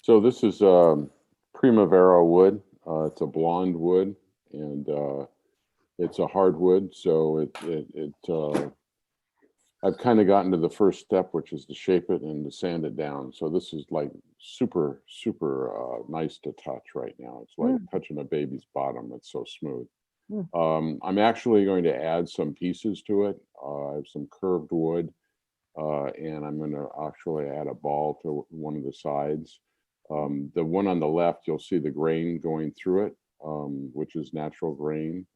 So this is Primavera wood. It's a blonde wood, and it's a hardwood. So I've kind of gotten to the first step, which is to shape it and to sand it down. So this is like super nice to touch right now. It's like touching a baby's bottom. It's so smooth. I'm actually going to add some pieces to it. I have some curved wood, and I'm going to actually add a ball to one of the sides. The one on the left, you'll see the grain going through it, which is natural grain,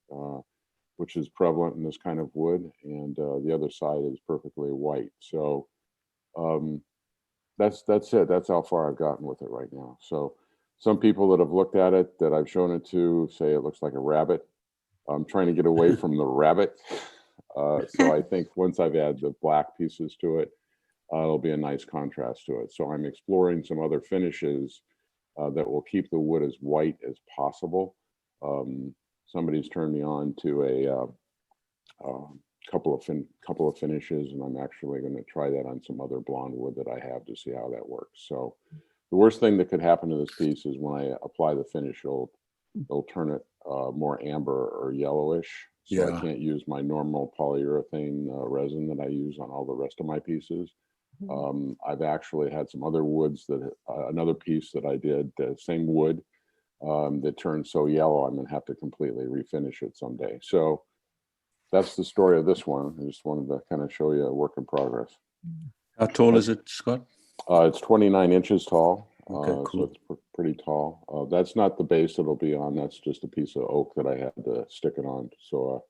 which is prevalent in this kind of wood, and the other side is perfectly white. So that's it. That's how far I've gotten with it right now. So some people that have looked at it, that I've shown it to, say it looks like a rabbit. I'm trying to get away from the rabbit. So I think once I've added the black pieces to it, it'll be a nice contrast to it. So I'm exploring some other finishes that will keep the wood as white as possible. Somebody's turned me on to a couple of finishes, and I'm actually going to try that on some other blonde wood that I have to see how that works. So the worst thing that could happen to this piece is when I apply the finish, it'll turn it more amber or yellowish. So I can't use my normal polyurethane resin that I use on all the rest of my pieces. I've actually had some other woods that another piece that I did, the same wood that turned so yellow, I'm going to have to completely refinish it someday. So that's the story of this one. I just wanted to kind of show you a work in progress. How tall is it, Scott? It's 29 inches tall. Okay, cool. So it's pretty tall. That's not the base it'll be on. That's just a piece of oak that I had to stick it on. So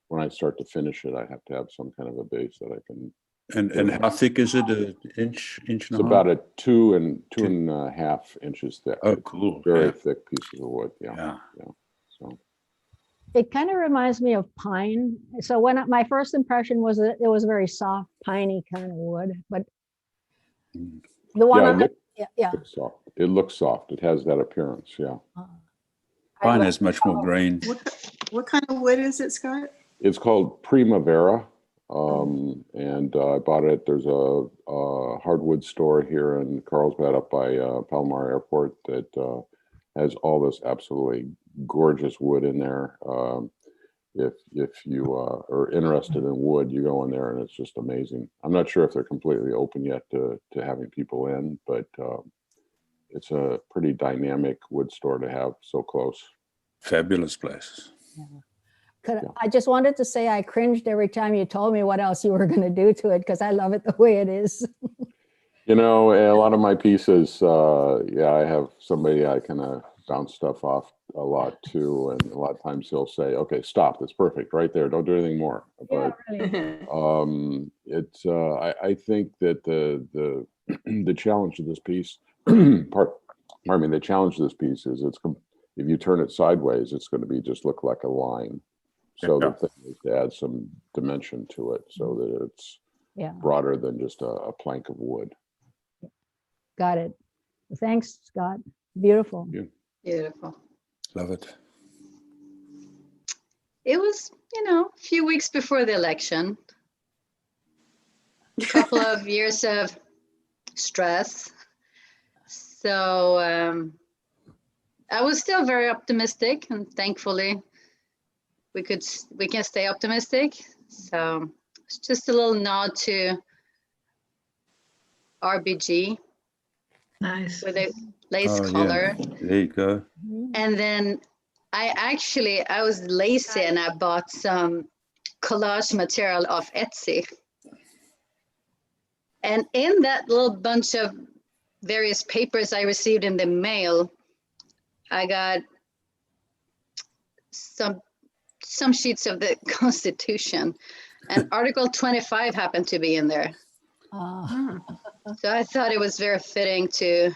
when I start to finish it, I have to have some kind of a base that I can. And how thick is it? An inch and a half? It's about a two and a half inches thick. Oh, cool. Very thick pieces of wood. Yeah. So It kind of reminds me of pine. So my first impression was that it was a very soft, piney kind of wood, but the one it looks soft. It has that appearance. Yeah. Pine has much more grain. What kind of wood is it, Scott? It's called Primavera. And I bought it. There's a hardwood store here in Carlsbad up by Palomar Airport that has all this absolutely gorgeous wood in there. If you are interested in wood, you go in there and it's just amazing. I'm not sure if they're completely open yet to having people in, but it's a pretty dynamic wood store to have so close. Fabulous place. I just wanted to say I cringed every time you told me what else you were going to do to it, because I love it the way it is. You know, a lot of my pieces, I have somebody I kind of bounce stuff off a lot too, and a lot of times he'll say, "Okay, stop. That's perfect right there. Don't do anything more." But it's I think that the the challenge of this piece, the challenge of this piece is if you turn it sideways, it's going to be just look like a line. So the thing is to add some dimension to it so that it's broader than just a plank of wood. Got it. Thanks, Scott. Beautiful. Yeah. Beautiful. Love it. It was, a few weeks before the election. A couple of years of stress. So I was still very optimistic, and thankfully we can stay optimistic. So it's just a little nod to RBG. Nice. With a lace collar. Yeah. There you go. And then I was lazy and I bought some collage material off Etsy. And in that little bunch of various papers I received in the mail, I got some sheets of the Constitution, and Article 25 happened to be in there. So I thought it was very fitting to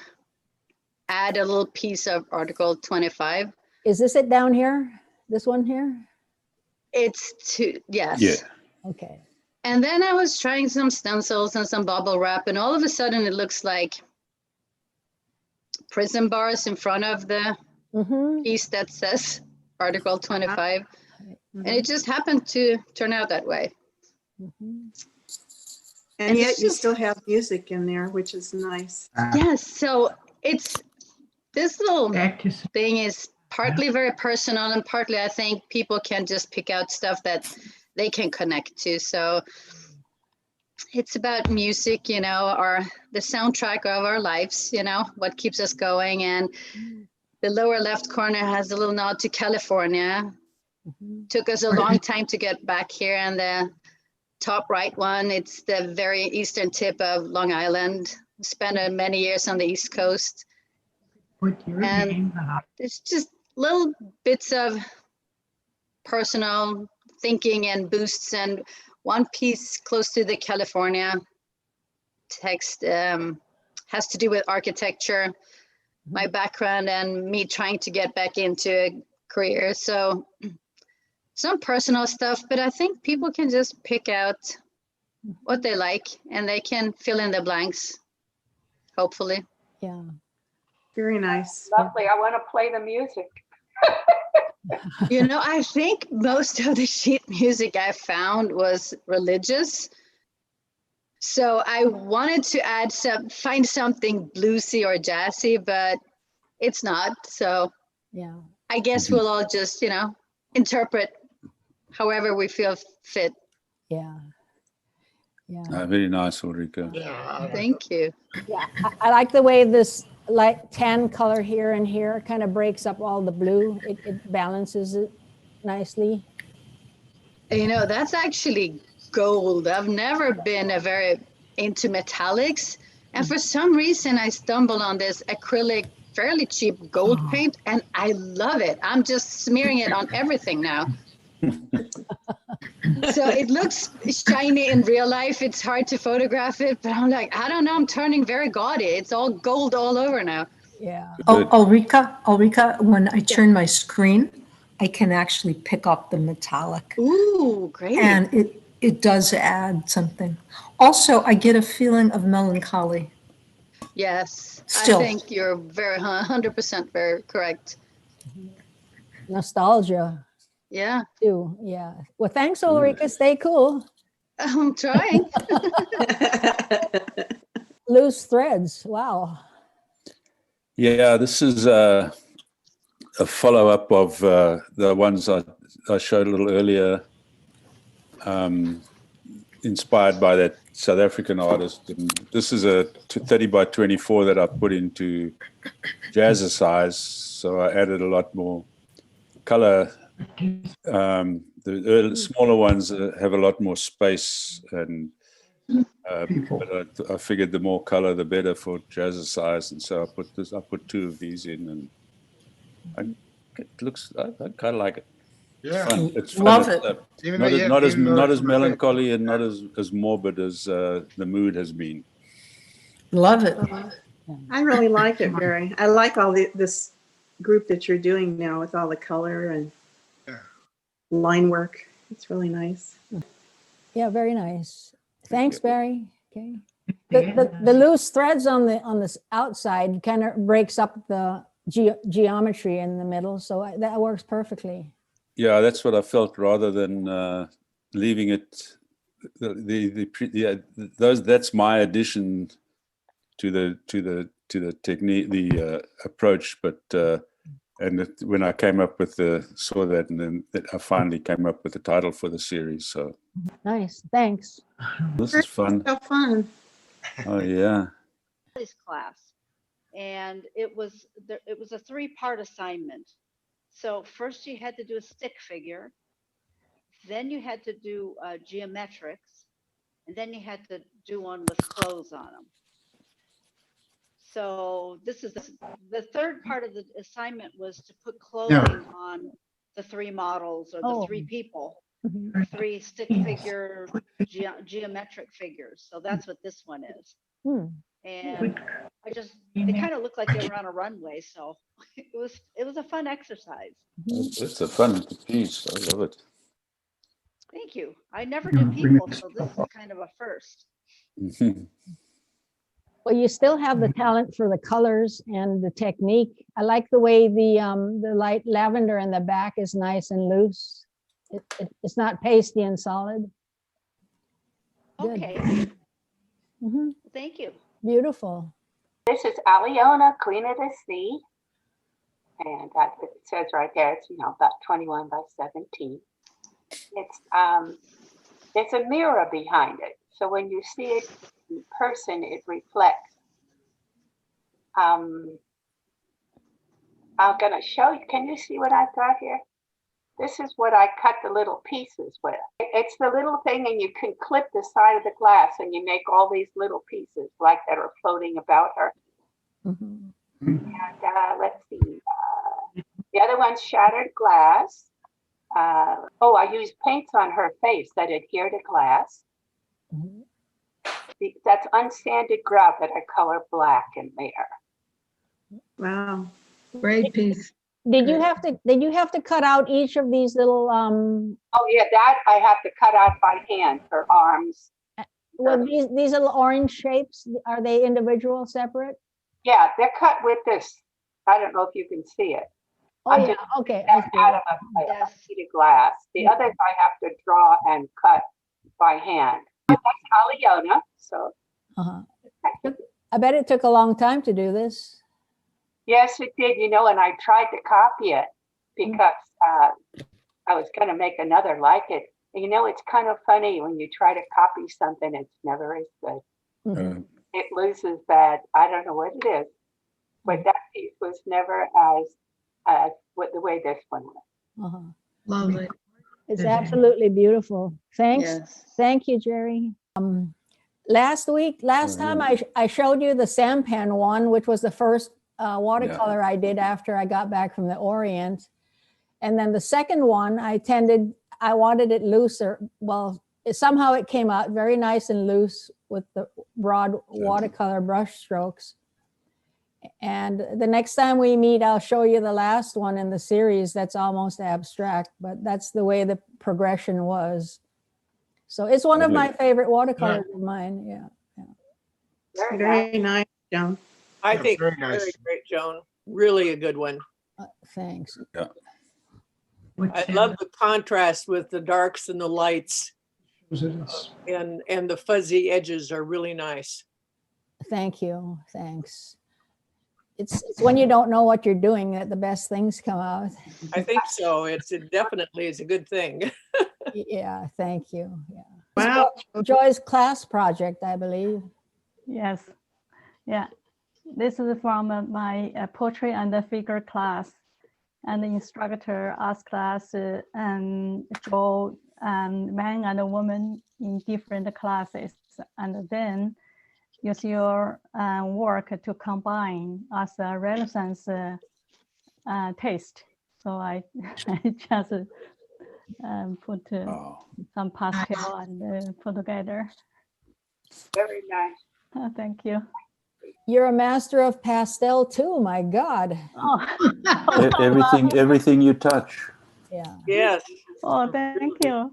add a little piece of Article 25. Is this it down here? This one here? Yes. Yeah. Okay. And then I was trying some stencils and some bubble wrap, and all of a sudden it looks like prison bars in front of the piece that says Article 25. And it just happened to turn out that way. And yet you still have music in there, which is nice. Yes, so it's this little Actors. thing is partly very personal and partly I think people can just pick out stuff that they can connect to. So it's about music, you know, or the soundtrack of our lives, you know, what keeps us going. And the lower left corner has a little nod to California. Mhm. Took us a long time to get back here. And the top right one, it's the very eastern tip of Long Island. Spent many years on the East Coast. Put your And name up. It's just little bits of personal thinking and boosts. And one piece close to the California text has to do with architecture, my background, and me trying to get back into a career. So some personal stuff, but I think people can just pick out what they like and they can fill in the blanks, hopefully. Yeah. Very nice. Lovely. I want to play the music. You know, I think most of the sheet music I found was religious. So I wanted to find something bluesy or jazzy, but it's not. So Yeah. I guess we'll all just, you know, interpret however we feel fit. Yeah. Yeah. Very nice, Ulrika. Thank you. Yeah. I like the way this light tan color here and here kind of breaks up all the blue. It balances it nicely. You know, that's actually gold. I've never been very into metallics. And for some reason, I stumbled on this acrylic, fairly cheap gold paint, and I love it. I'm just smearing it on everything now. So it looks shiny in real life. It's hard to photograph it, but I'm like, I don't know, I'm turning very gaudy. It's all gold all over now. Yeah. Good. Ulrika, when I turn my screen, I can actually pick up the metallic. Ooh, great. And it does add something. Also, I get a feeling of melancholy. Yes, Still. I think you're very 100% very correct. Nostalgia Yeah, too. Yeah. Well, thanks, Ulrika. Stay cool. I'm trying. Loose threads. Wow. Yeah, this is a follow-up of the ones I showed a little earlier, inspired by that South African artist. And this is a 30 by 24 that I put into jazzercise, so I added a lot more color. The smaller ones have a lot more space, and but I figured the more color, the better for jazzercise, and so I put two of these in, and it looks. I kind of like it. Yeah. Fun. It's fun. Love It's, it. Even not though as, you not have- as even though not it's as not melancholy and not as morbid as the mood has been. Love it. I really like it, Barry. I like all this group that you're doing now with all the color and Yeah. line work. It's really nice. Yeah, very nice. Thanks, Barry. Okay. The loose threads on the outside kind of breaks up the geometry in the middle, so that works perfectly. Yeah, that's what I felt rather than leaving it. That's my addition to the technique, the approach. But when I came up with saw that, and then I finally came up with the title for the series. So Nice. Thanks. this is fun. So fun. Oh yeah. This class, and it was a 3-part assignment. So first you had to do a stick figure, then you had to do geometrics, and then you had to do one with clothes on them. So this is the third part of the assignment, was to put clothing on the 3 models or the 3 people, Mhm. 3 stick figure geometric figures. So that's what this one is. Hmm. And they kind of look like they were on a runway, so it was a fun exercise. It's a fun piece. I love it. Thank you. I never did people, so this is kind of a first. Well, you still have the talent for the colors and the technique. I like the way the light lavender in the back is nice and loose. It's not pasty and solid. Good. Okay, Mhm. thank you. Beautiful. This is Aliona, Queen of the Sea. And it says right there, it's, you know, about 21 by 17. There's a mirror behind it. So when you see it in person, it reflects. I'm gonna show you, can you see what I've got here? This is what I cut the little pieces with. It's the little thing, and you can clip the side of the glass and you make all these little pieces like that are floating about her. Mhm. And let's see, the other one's shattered glass. I used paints on her face that adhere to glass. Mhm. That's unsanded grout that I color black in there. Wow. Great piece. Did you have to cut out each of these little, Oh yeah, that I have to cut out by hand for arms. well, these little orange shapes, are they individual, separate? Yeah, they're cut with this. I don't know if you can see it. Oh, I'm yeah, just okay. I see out it. of a Yes. sheet of glass. The others I have to draw and cut by hand. That's Aliona, so Uh-huh. I bet it took a long time to do this. yes, it did, you know, and I tried to copy it because I was going to make another like it. And, you know, it's kind of funny when you try to copy something, it's never as good. Mhm. It loses that, I don't know what it is, but that piece was never as with the way this one was. Uh-huh. Lovely. It's Mhm. absolutely beautiful. Thanks. Yes. Thank you, Jerry. Last time I showed you the sampan one, which was the first watercolor I did after I got back from the Orient. And then the second one, I wanted it looser. Well, somehow it came out very nice and loose with the broad watercolor brush strokes. And the next time we meet, I'll show you the last one in the series that's almost abstract, but that's the way the progression was. So it's one of my favorite watercolors of mine. Yeah. Very nice. Very nice, Joan. I Yeah, think very very nice. great, Joan. Really a good one. Thanks. I love the contrast with the darks and the lights, It's- and the fuzzy edges are really nice. Thank you. Thanks. It's when you don't know what you're doing that the best things come out. I think so. It definitely is a good thing. Yeah. Thank you. Yeah. Wow. Joy's class project, I believe. Yes, yeah. This is from my portrait and the figure class. And the instructor asked us and draw man and a woman in different classes. And then use your work to combine as a Renaissance taste. So I just put some pastel and put together. Very nice. Thank you. You're a master of pastel too, my God. Oh, Everything you touch. Yeah. Yes. oh thank you.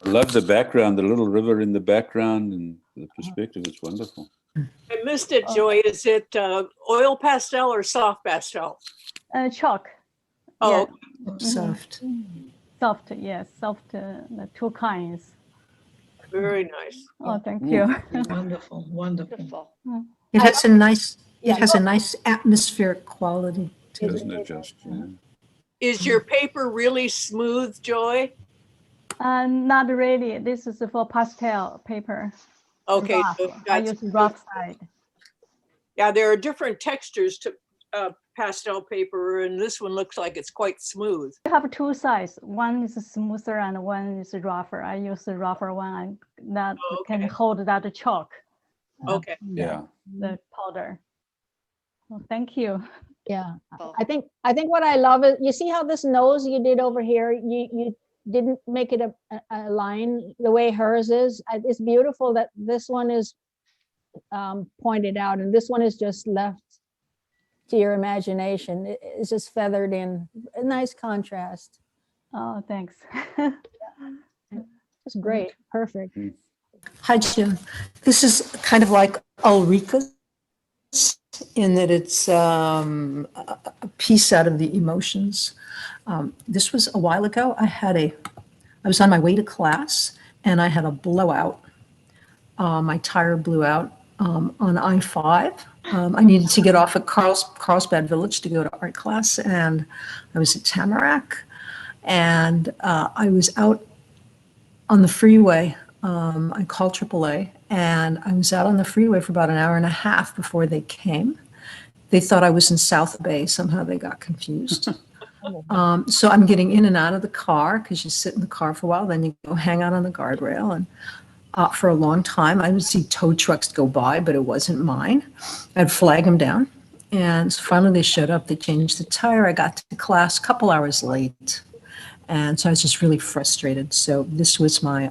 I love the background, the little river in the background and the perspective. It's wonderful. I missed it, Joy. Is it oil pastel or soft pastel? Chalk. Oh, Soft. Soft, yes, soft, the two kinds. very nice. Oh, thank you. Wonderful, wonderful. Beautiful. It has a nice atmospheric quality to it. Doesn't it just? Yeah. Is your paper really smooth, Joy? Not really. This is for pastel paper. Okay. Rough. So I that's- use rough side. yeah, there are different textures to pastel paper, and this one looks like it's quite smooth. I have two sides. One is smoother and one is rougher. I use the rougher one that can hold that chalk. Okay. Yeah. The powder. Well, thank you. Yeah. Oh. I think what I love is, you see how this nose you did over here, you didn't make it a line the way hers is. It's beautiful that this one is pointed out and this one is just left to your imagination. It's just feathered in, a nice contrast. Oh, thanks. It's great, perfect. Hi, Jim. This is kind of like Ulrika's in that it's a piece out of the emotions. This was a while ago. I was on my way to class and I had a blowout. My tire blew out on I-5 I needed to get off at Carlsbad Village to go to art class, and I was at Tamarack, and I was out on the freeway. I called AAA, and I was out on the freeway for about an hour and a half before they came. They thought I was in South Bay. Somehow they got confused. So I'm getting in and out of the car because you sit in the car for a while, then you go hang out on the guardrail. And for a long time, I would see tow trucks go by, but it wasn't mine. I'd flag them down. And so finally they showed up. They changed the tire. I got to class a couple hours late. And so I was just really frustrated. So this was my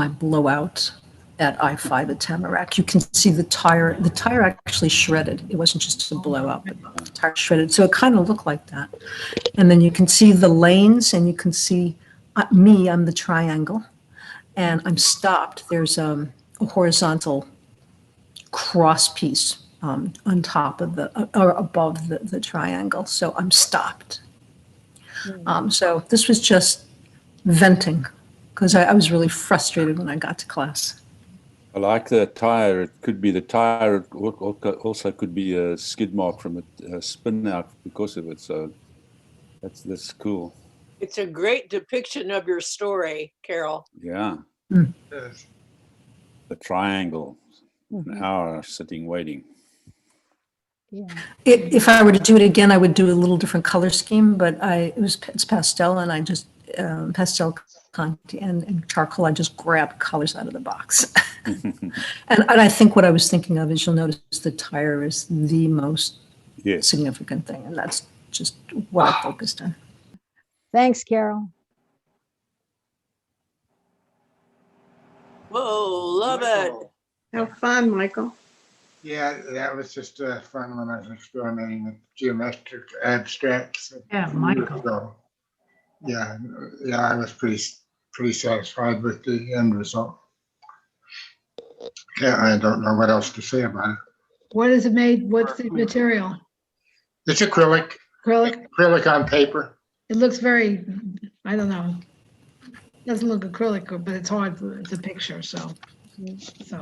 blowout at I-5 at Tamarack. You can see the tire actually shredded. It wasn't just a blowout, but the tire shredded. So it kind of looked like that. And then you can see the lanes, and you can see me, I'm the triangle, and I'm stopped. There's a horizontal cross piece on top of or above the triangle. So I'm stopped. So this was just venting because I was really frustrated when I got to class. I like the tire. It could be the tire. It also could be a skid mark from a spin out because of it. So that's cool. It's a great depiction of your story, Carol. Yeah. Yes. The triangle, an hour sitting waiting. Yeah. If I were to do it again, I would do a little different color scheme, but it's pastel, and I just pastel Conti and charcoal. I just grabbed colors out of the box. and I think what I was thinking of is, you'll notice the tire is the most significant thing, and that's just what I focused on. Thanks, Carol. Whoa, love it. Have fun, Michael. Yeah, that was just fun when I was experimenting with geometric abstracts. Yeah, Michael. So, yeah, I was pretty satisfied with the end result. Yeah, I don't know what else to say about it. What is it made? What's the material? It's acrylic. Acrylic? Acrylic on paper. It looks very, I don't know. Doesn't look acrylic, but it's hard to picture, so interesting.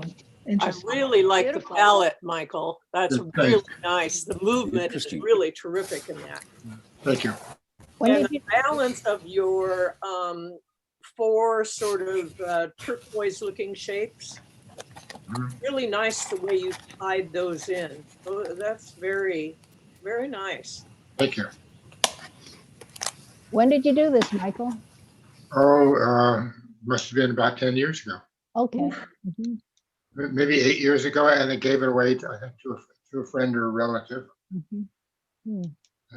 I really like the Beautiful. palette, Michael. That's Good, really thanks. nice. The movement is really terrific in that. Thank you. And the balance of your 4 sort of turquoise looking shapes, really nice the way you tied those in. So that's very, very nice. Thank you. When did you do this, Michael? Oh, must have been about 10 years ago. Okay. Maybe 8 years ago, and I gave it away to, I think, to a friend or a relative.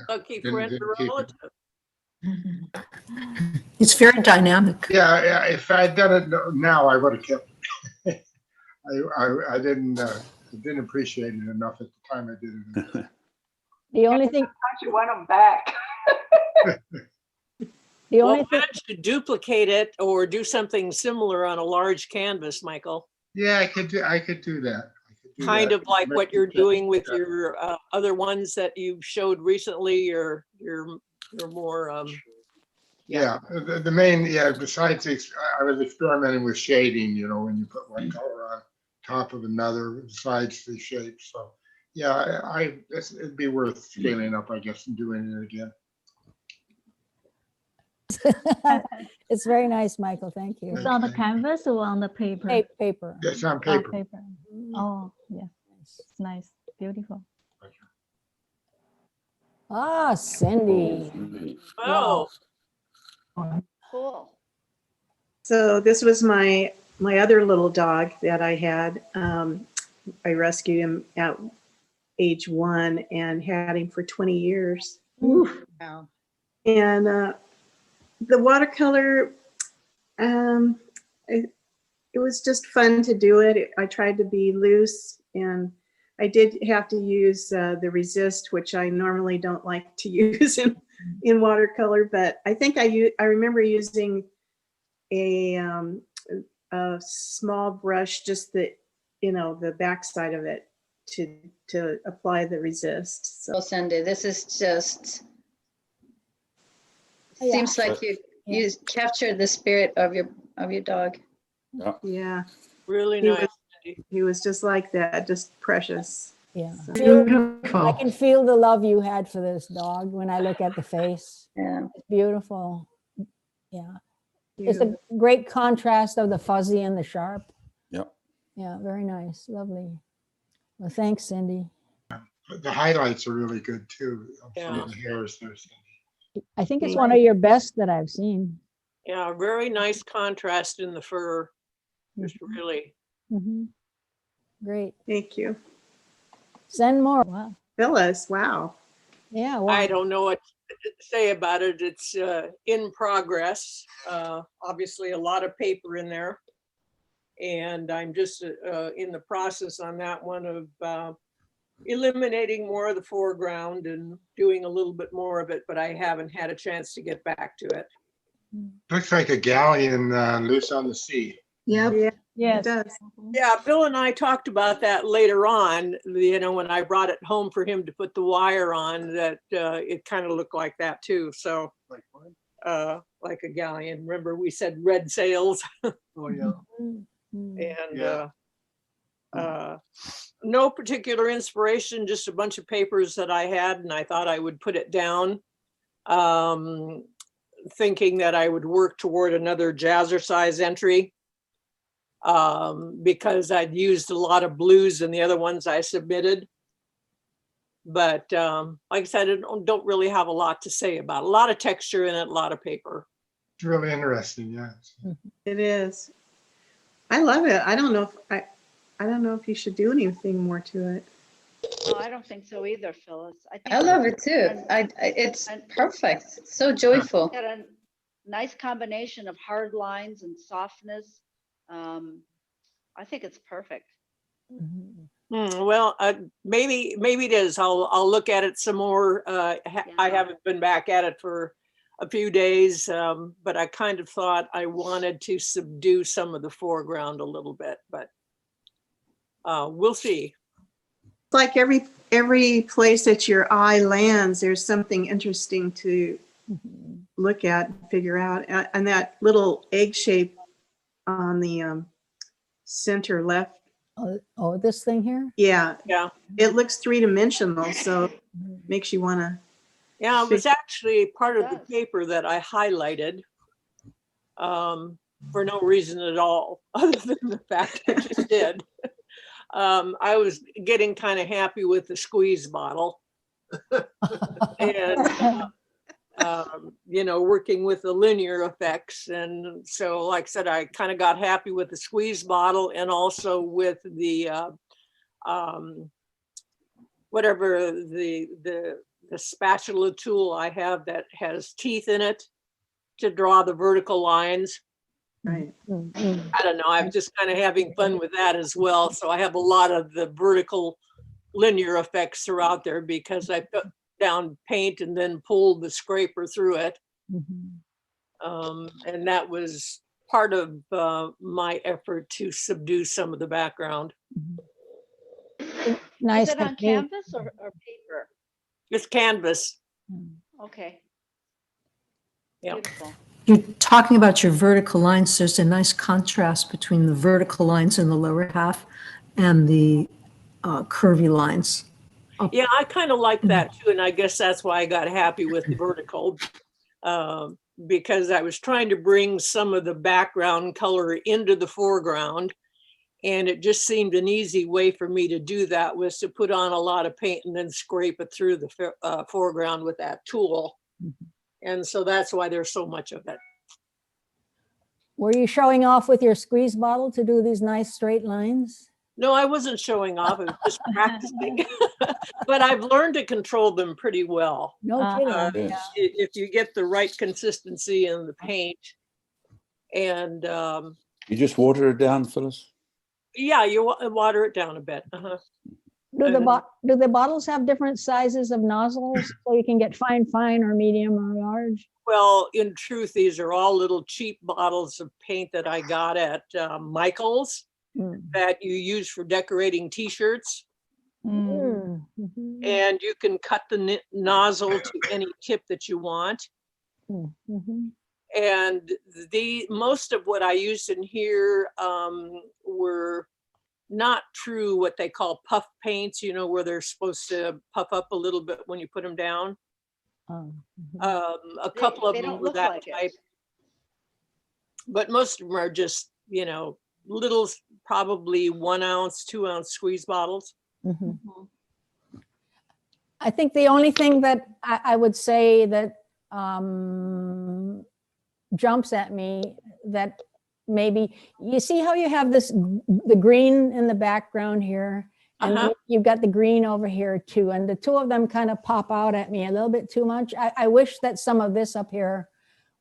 Lucky Didn't friend or keep it. relative. It's very dynamic. Yeah, if I'd done it now, I would have kept it. I didn't appreciate it enough at the time I did it. The only thing, Sometimes you want them back. the only Well, thing, why don't you duplicate it or do something similar on a large canvas, Michael? Yeah, I could do that. I could do Kind that. of like what you're doing with your other ones that you showed recently, your more Yeah, the main, besides, I was experimenting with shading, when you put one color on top of another besides the shape. So, yeah, it'd be worth scaling up, I guess, and doing it again. it's very nice, Michael. Thank you. It's on the canvas or on the paper? Paper. It's on Oh, paper. paper. Oh, yeah. It's nice. Beautiful. Ah, Cindy. oh, Cool. So this was my other little dog that I had. I rescued him at age 1 and had him for 20 years. Wow. And the watercolor, it was just fun to do it. I tried to be loose, and I did have to use the resist, which I normally don't like to use in watercolor, but I think I remember using a small brush, just the back side of it to apply the resist. So Well, Cindy, this is just, Yeah. seems like you captured the spirit of your dog. yeah, really He nice. He was just like that, just precious. Yeah. So- I can feel the love you had for this dog when I look at the face. Yeah. It's beautiful. Yeah. It's a great contrast of the fuzzy and the sharp. Yep. Yeah, very nice. Lovely. Well, thanks, Cindy. The highlights are really good too. Yeah. From the hairs there, Cindy. I think it's Thank one of your best that I've seen. Yeah, very nice contrast in the fur. Just Mhm. really. Mhm. Great. Thank you. Send more. Wow. Phyllis, wow. Yeah. I Wow. don't know what to say about it. It's in progress. Obviously, a lot of paper in there. And I'm just in the process on that one of eliminating more of the foreground and doing a little bit more of it, but I haven't had a chance to get back to it. Looks like a galleon loose on the sea. Yeah, it Yes. does. Yeah, Bill and I talked about that later on, when I brought it home for him to put the wire on, that it kind of looked like that too. So like a galleon. Remember we said red sails? Oh, yeah. And no particular inspiration, just a bunch of papers that I had, and I thought I would put it down, thinking that I would work toward another jazzercise entry, because I'd used a lot of blues in the other ones I submitted. But like I said, I don't really have a lot to say about it. A lot of texture in it, a lot of paper. It's really interesting, yeah. It is. I love it. I don't know if you should do anything more to it. Oh, I don't think so either, Phyllis. I think I love it too. It's perfect. It's so joyful. got a nice combination of hard lines and softness. I think it's perfect. Well, maybe it is. I'll look at it some more. I haven't been back at it for a few days, but I kind of thought I wanted to subdue some of the foreground a little bit, but we'll see. It's like every place that your eye lands, there's something interesting to look at and figure out. And that little egg shape on the center left. Oh, this thing here? Yeah. Yeah. It looks three-dimensional, so makes you want to. Yeah, it was actually part of the paper that I highlighted for no reason at all, other than the fact I just did. I was getting kind of happy with the squeeze bottle. And, working with the linear effects. And so, like I said, I kind of got happy with the squeeze bottle and also with the, whatever the spatula tool I have that has teeth in it to draw the vertical lines. Right. I don't know. I'm just kind of having fun with that as well. So I have a lot of the vertical linear effects throughout there because I put down paint and then pulled the scraper through it. And that was part of my effort to subdue some of the background. Nice. Is it on technique. canvas or paper? It's canvas. Okay. Yeah. Beautiful. You're talking about your vertical lines. There's a nice contrast between the vertical lines in the lower half and the curvy lines. Yeah, I kind of like that too. And I guess that's why I got happy with the vertical, because I was trying to bring some of the background color into the foreground. And it just seemed an easy way for me to do that was to put on a lot of paint and then scrape it through the foreground with that tool. And so that's why there's so much of it. Were you showing off with your squeeze bottle to do these nice straight lines? No, I wasn't showing off. I was just practicing. But I've learned to control them pretty well. No kidding. If you get the right consistency in the paint. And You just water it down, Phyllis? yeah, you water it down a bit. Do the bottles have different sizes of nozzles so you can get fine or medium or large? Well, in truth, these are all little cheap bottles of paint that I got at Michael's that you use for decorating t-shirts. And you can cut the nozzle to any tip that you want. And most of what I used in here were not true what they call puff paints, you know, where they're supposed to puff up a little bit when you put them down. Mhm. A couple of They them don't were look that like it. type. But most of them are just, you know, little, probably 1 ounce, 2 ounce squeeze bottles. Mhm. I think the only thing that I would say that jumps at me, that maybe, you see how you have this, the green in the background here, and Uh-huh. you've got the green over here too, and the two of them kind of pop out at me a little bit too much. I wish that some of this up here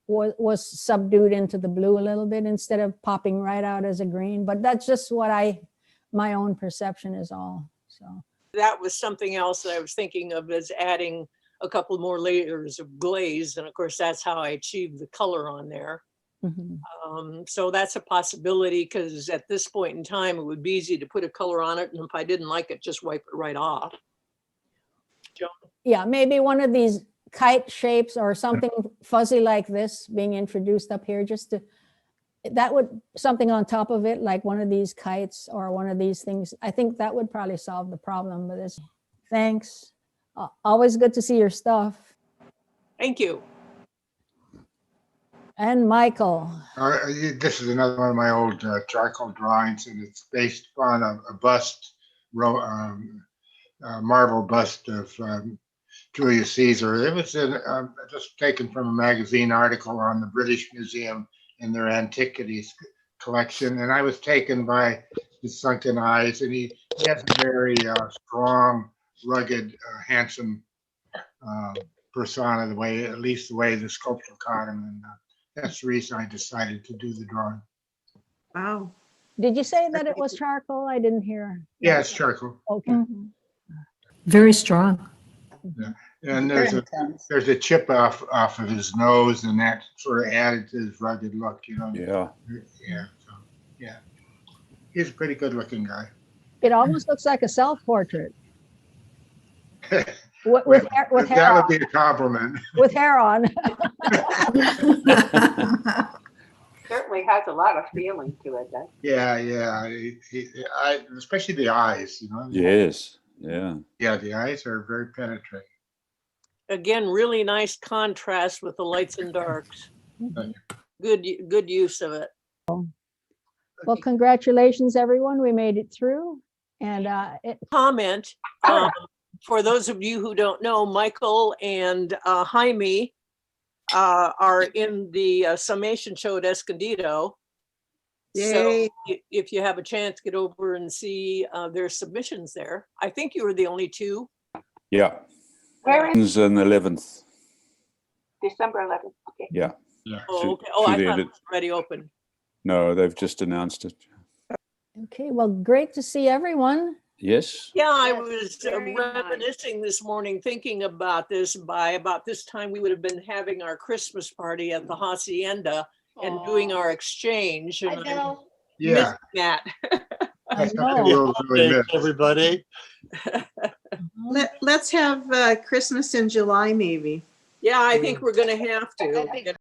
was subdued into the blue a little bit instead of popping right out as a green, but that's just what my own perception is all, so. That was something else that I was thinking of, as adding a couple more layers of glaze. And of course, that's how I achieved the color on there. Mhm. So that's a possibility, because at this point in time, it would be easy to put a color on it. And if I didn't like it, just wipe it right off. Joan? Yeah, maybe one of these kite shapes or something fuzzy like this being introduced up here, just to, that would, something on top of it, like one of these kites or one of these things. I think that would probably solve the problem with this. Thanks. Always good to see your stuff. Thank you. And Michael. This is another one of my old charcoal drawings, and it's based on a bust, marble bust of Julius Caesar. It was just taken from a magazine article on the British Museum and their antiquities collection. And I was taken by his sunken eyes, and he has a very strong, rugged, handsome persona, at least the way the sculptor caught him. And that's the reason I decided to do the drawing. Wow. Did you say that it was charcoal? I didn't hear. Yeah, it's charcoal. Okay. Very strong. And there's a chip off of his nose, and that sort of added to his rugged look, you know. Yeah. Yeah. So, yeah. He's a pretty good looking guy. It almost looks like a self-portrait. With hair That on. would be a compliment. With hair on. Certainly has a lot of feeling to it. Doesn't it? Yeah. Especially the eyes, you know. Yes. Yeah. Yeah, the eyes are very penetrating. Again, really nice contrast with the lights and darks. Thank Good use of it. Well, congratulations, everyone. We made it through. And Comment, for those of you who don't know, Michael and Jaime are in the summation show at Escondido. So if you have a chance, get over and see their submissions there. I think you were the only two. Yeah. Where is On the 11th. December 11th? Okay. Yeah. Yeah. Oh, okay. Oh, I thought it was already open. No, they've just announced it. okay, well, great to see everyone. Yes. Yeah, I Yes, was very nice. reminiscing this morning, thinking about this. By about this time, we would have been having our Christmas party at the Hacienda and doing Aw, our exchange. I And I'm know. Yeah. missing that. That's know. something we'll really miss. Everybody. Let's have Christmas in July, maybe. Yeah, I think we're gonna have to. That'd be